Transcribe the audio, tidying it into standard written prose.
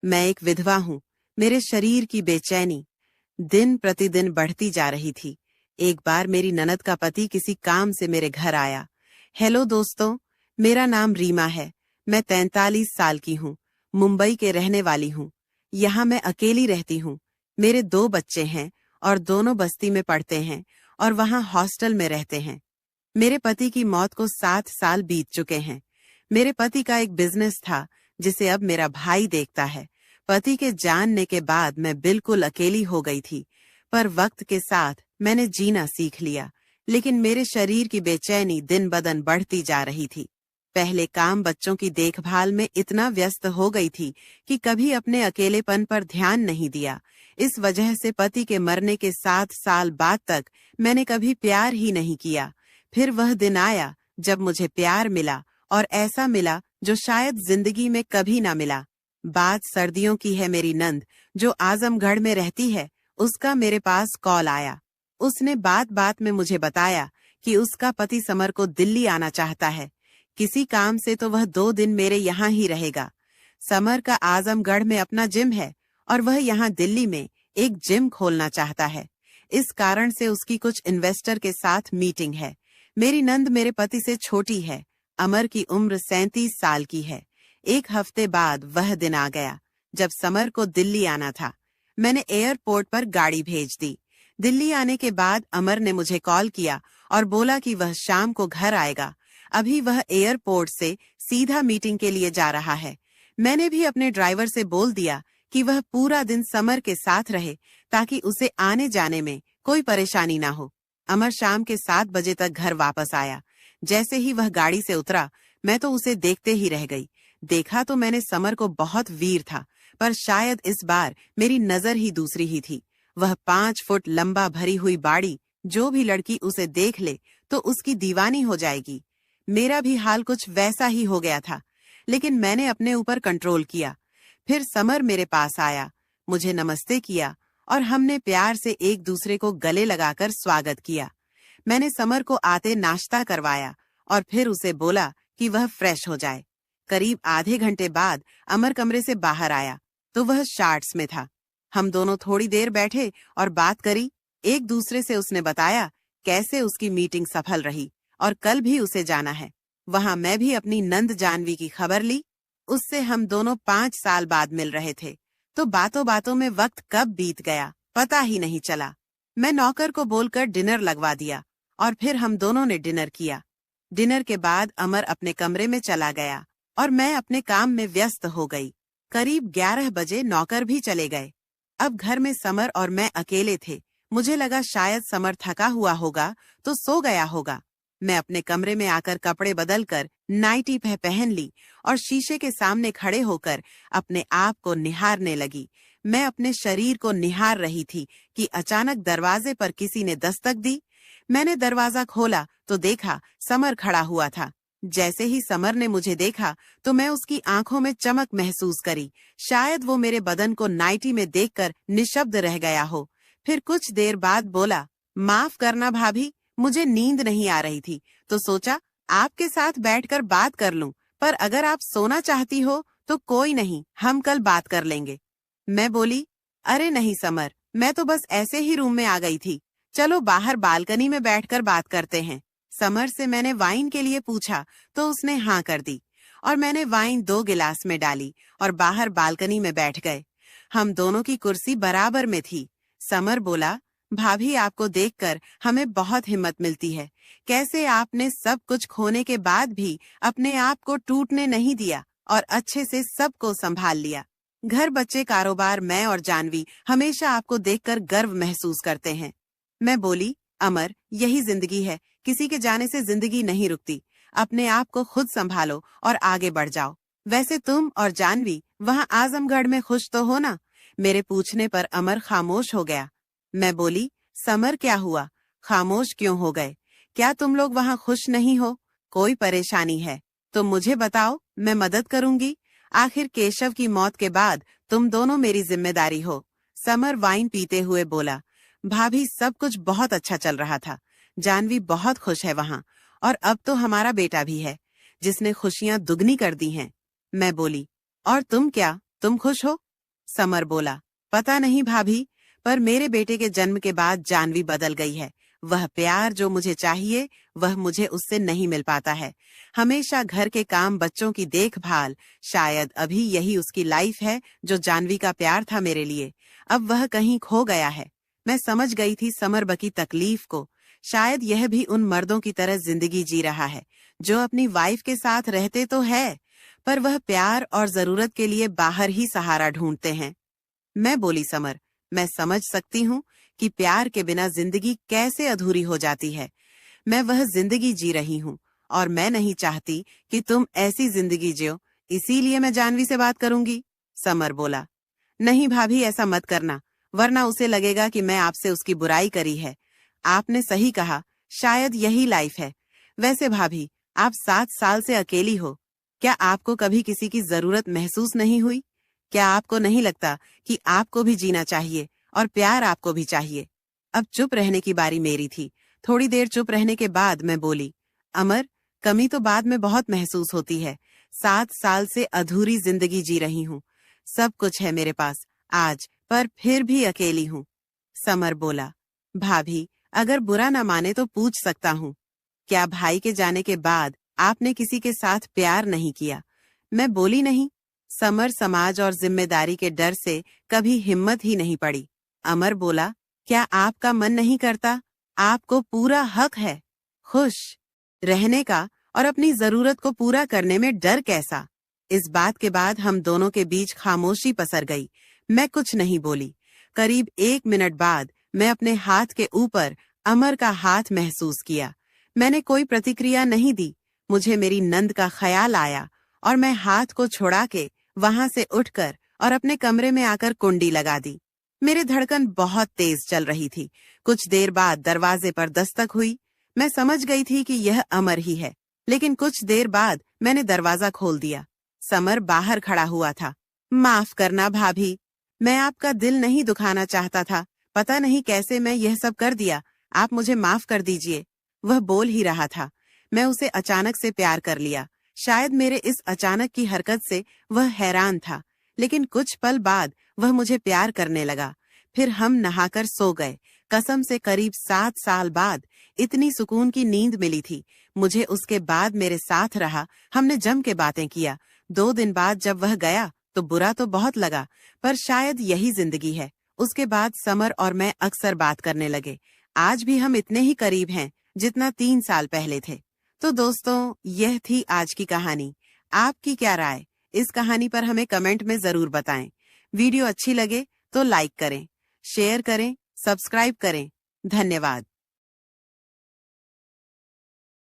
मैं एक विधवा हूँ। मेरे शरीर की बेचैनी दिन प्रतिदिन बढ़ती जा रही थी। एक बार मेरी ननद का पति किसी काम से मेरे घर आया। हेलो दोस्तों, मेरा नाम रीमा है। मैं 43 साल की हूँ। मुंबई के रहने वाली हूँ। यहाँ मैं अकेली रहती हूँ। मेरे 2 बच्चे हैं और दोनों बस्ती में पढ़ते हैं और वहाँ हॉस्टल में रहते हैं। मेरे पति की मौत को 7 साल बीत चुके हैं। मेरे पति का एक बिजनेस था जिसे अब मेरा भाई देखता है। पति के जानने के बाद मैं बिल्कुल अकेली हो गई थी, पर वक्त के साथ मैंने जीना सीख लिया। लेकिन मेरे शरीर की बेचैनी दिन बदन बढ़ती जा रही थी। पहले काम बच्चों की देखभाल में इतना व्यस्त हो गई थी कि कभी अपने अकेलेपन पर ध्यान नहीं दिया। इस वजह से पति के मरने के 7 साल बाद तक मैंने कभी प्यार ही नहीं किया। फिर वह दिन आया जब मुझे प्यार मिला, और ऐसा मिला जो शायद जिंदगी में कभी ना मिला। बात सर्दियों की है। मेरी नंद जो आजमगढ़ में रहती है, उसका मेरे पास कॉल आया। उसने बात बात में मुझे बताया कि उसका पति समर को दिल्ली आना चाहता है। किसी काम से तो वह 2 दिन मेरे यहाँ ही रहेगा। समर का आजमगढ़ में अपना जिम है और वह यहाँ दिल्ली में एक जिम खोलना चाहता है। इस कारण से उसकी कुछ इन्वेस्टर के साथ मीटिंग है। मेरी नंद मेरे पति से छोटी है। अमर की उम्र 37 साल की है। एक हफ्ते बाद वह दिन आ गया जब समर को दिल्ली आना था। मैंने एयरपोर्ट पर गाड़ी भेज दी। दिल्ली आने के बाद अमर ने मुझे कॉल किया और बोला कि वह शाम को घर आएगा। अभी वह एयरपोर्ट से सीधा मीटिंग के लिए जा रहा है। मैंने भी अपने ड्राइवर से बोल दिया कि वह पूरा दिन समर के साथ रहे ताकि उसे आने जाने में कोई परेशानी ना हो। अमर शाम के 7 बजे तक घर वापस आया। जैसे ही वह गाड़ी से उतरा, मैं तो उसे देखते ही रह गई। देखा तो मैंने समर को बहुत वीर था, पर शायद इस बार मेरी नजर ही दूसरी ही थी। वह 5 फुट लंबा भरी हुई बाड़ी, जो भी लड़की उसे देख ले तो उसकी दीवानी हो जाएगी। मेरा भी हाल कुछ वैसा ही हो गया था, लेकिन मैंने अपने ऊपर कंट्रोल किया। फिर समर मेरे पास आया, मुझे नमस्ते किया और हमने प्यार से एक दूसरे को गले लगाकर स्वागत किया। मैंने समर को आते नाश्ता करवाया और फिर उसे बोला कि वह फ्रेश हो जाए। करीब आधे घंटे बाद अमर कमरे से बाहर आया तो वह शॉर्ट्स में था। हम दोनों थोड़ी देर बैठे और बात करी। एक दूसरे से उसने बताया कैसे उसकी मीटिंग सफल रही और कल भी उसे जाना है। वहां मैं भी अपनी नंद जानवी की खबर ली। उससे हम दोनों 5 साल बाद मिल रहे थे, तो बातों बातों में वक्त कब बीत गया पता ही नहीं चला। मैं नौकर को बोलकर डिनर लगवा दिया और फिर हम दोनों ने डिनर किया। डिनर के बाद अमर अपने कमरे में चला गया और मैं अपने काम में व्यस्त हो गई। करीब 11 बजे नौकर भी चले गए। अब घर में समर और मैं अकेले थे। मुझे लगा शायद समर थका हुआ होगा तो सो गया होगा। मैं अपने कमरे में आकर कपड़े बदलकर नाइटी पहन ली और शीशे के सामने खड़े होकर अपने आप को निहारने लगी। मैं अपने शरीर को निहार रही थी कि अचानक दरवाजे पर किसी ने दस्तक दी। मैंने दरवाजा खोला तो देखा समर खड़ा हुआ था। जैसे ही समर ने मुझे देखा तो मैं उसकी आंखों में चमक महसूस करी। शायद वो मेरे बदन को नाइटी में देखकर निशब्द रह गया हो। फिर कुछ देर बाद बोला, माफ करना भाभी, मुझे नींद नहीं आ रही थी तो सोचा आपके साथ बैठकर बात कर लूं, पर अगर आप सोना चाहती हो तो कोई नहीं, हम कल बात कर लेंगे। मैं बोली, अरे नहीं समर, मैं तो बस ऐसे ही रूम में आ गई थी। चलो बाहर बालकनी में बैठकर बात करते हैं। समर से मैंने वाइन के लिए पूछा तो उसने हाँ कर दी और मैंने वाइन 2 गिलास में डाली और बाहर बालकनी में बैठ गए। हम दोनों की कुर्सी बराबर में थी। समर बोला, भाभी आपको देखकर हमें बहुत हिम्मत मिलती है। कैसे आपने सब कुछ खोने के बाद भी अपने आप को टूटने नहीं दिया और अच्छे से सबको संभाल लिया। घर, बच्चे, कारोबार, मैं और जानवी हमेशा आपको देखकर गर्व महसूस करते हैं। मैं बोली, अमर, यही जिंदगी है। किसी के जाने से जिंदगी नहीं रुकती। अपने आप को खुद संभालो और आगे बढ़ जाओ। वैसे तुम और जानवी वहाँ आजमगढ़ में खुश तो हो ना? मेरे पूछने पर अमर खामोश हो गया। मैं बोली, समर क्या हुआ? खामोश क्यों हो गए? क्या तुम लोग वहाँ खुश नहीं हो? कोई परेशानी है तो मुझे बताओ, मैं मदद करूंगी। आखिर केशव की मौत के बाद तुम दोनों मेरी जिम्मेदारी हो। समर वाइन पीते हुए बोला, भाभी सब कुछ बहुत अच्छा चल रहा था। जानवी बहुत खुश है वहाँ, और अब तो हमारा बेटा भी है जिसने खुशियां दुगनी कर दी हैं। मैं बोली, और तुम क्या, तुम खुश हो? समर बोला, पता नहीं भाभी, पर मेरे बेटे के जन्म के बाद जानवी बदल गई है। वह प्यार जो मुझे चाहिए वह मुझे उससे नहीं मिल पाता है। हमेशा घर के काम, बच्चों की देखभाल, शायद अभी यही उसकी लाइफ है जो जानवी का प्यार था मेरे लिए। अब वह कहीं खो गया है। मैं समझ गई थी समर की तकलीफ को। शायद यह भी उन मर्दों की तरह जिंदगी जी रहा है जो अपनी वाइफ के साथ रहते तो है, पर वह प्यार और जरूरत के लिए बाहर ही सहारा ढूंढते हैं। मैं बोली, समर, मैं समझ सकती हूँ कि प्यार के बिना जिंदगी कैसे अधूरी हो जाती है। मैं वह जिंदगी जी रही हूँ और मैं नहीं चाहती कि तुम ऐसी जिंदगी जियो, इसीलिए मैं जानवी से बात करूंगी। समर बोला, नहीं भाभी, ऐसा मत करना, वरना उसे लगेगा कि मैं आपसे उसकी बुराई करी है। आपने सही कहा, शायद यही लाइफ है। वैसे भाभी, आप 7 साल से अकेली हो। क्या आपको कभी किसी की जरूरत महसूस नहीं हुई? क्या आपको नहीं लगता कि आपको भी जीना चाहिए और प्यार आपको भी चाहिए? अब चुप रहने की बारी मेरी थी। थोड़ी देर चुप रहने के बाद मैं बोली, अमर, कमी तो बाद में बहुत महसूस होती है। 7 साल से अधूरी जिंदगी जी रही हूँ। सब कुछ है मेरे पास आज, पर फिर भी अकेली हूँ। समर बोला, भाभी, अगर बुरा न माने तो पूछ सकता हूँ, क्या भाई के जाने के बाद आपने किसी के साथ प्यार नहीं किया? मैं बोली, नहीं। समर समाज और जिम्मेदारी के डर से कभी हिम्मत ही नहीं पड़ी। अमर बोला, क्या आपका मन नहीं करता? आपको पूरा हक है खुश रहने का, और अपनी जरूरत को पूरा करने में डर कैसा? इस बात के बाद हम दोनों के बीच खामोशी पसर गई। मैं कुछ नहीं बोली। करीब 1 मिनट बाद मैं अपने हाथ के ऊपर अमर का हाथ महसूस किया। मैंने कोई प्रतिक्रिया नहीं दी। मुझे मेरी नंद का ख्याल आया और मैं हाथ को छुड़ा के वहां से उठकर और अपने कमरे में आकर कुंडी लगा दी। मेरी धड़कन बहुत तेज चल रही थी। कुछ देर बाद दरवाजे पर दस्तक हुई। मैं समझ गई थी कि यह अमर ही है, लेकिन कुछ देर बाद मैंने दरवाजा खोल दिया। समर बाहर खड़ा हुआ था। माफ करना भाभी, मैं आपका दिल नहीं दुखाना चाहता था। पता नहीं कैसे मैं यह सब कर दिया। आप मुझे माफ कर दीजिए। वह बोल ही रहा था। मैं उसे अचानक से प्यार कर लिया। शायद मेरे इस अचानक की हरकत से वह हैरान था, लेकिन कुछ पल बाद वह मुझे प्यार करने लगा। फिर हम नहाकर सो गए। कसम से करीब 7 साल बाद इतनी सुकून की नींद मिली थी। मुझे उसके बाद मेरे साथ रहा। हमने जम के बातें किया। 2 दिन बाद जब वह गया तो बुरा तो बहुत लगा, पर शायद यही जिंदगी है। उसके बाद समर और मैं अक्सर बात करने लगे। आज भी हम इतने ही करीब हैं जितना 3 साल पहले थे। तो दोस्तों, यह थी आज की कहानी। आपकी क्या राय? इस कहानी पर हमें कमेंट में जरूर बताएं। वीडियो अच्छी लगे तो लाइक करें, शेयर करें, सब्सक्राइब करें। धन्यवाद।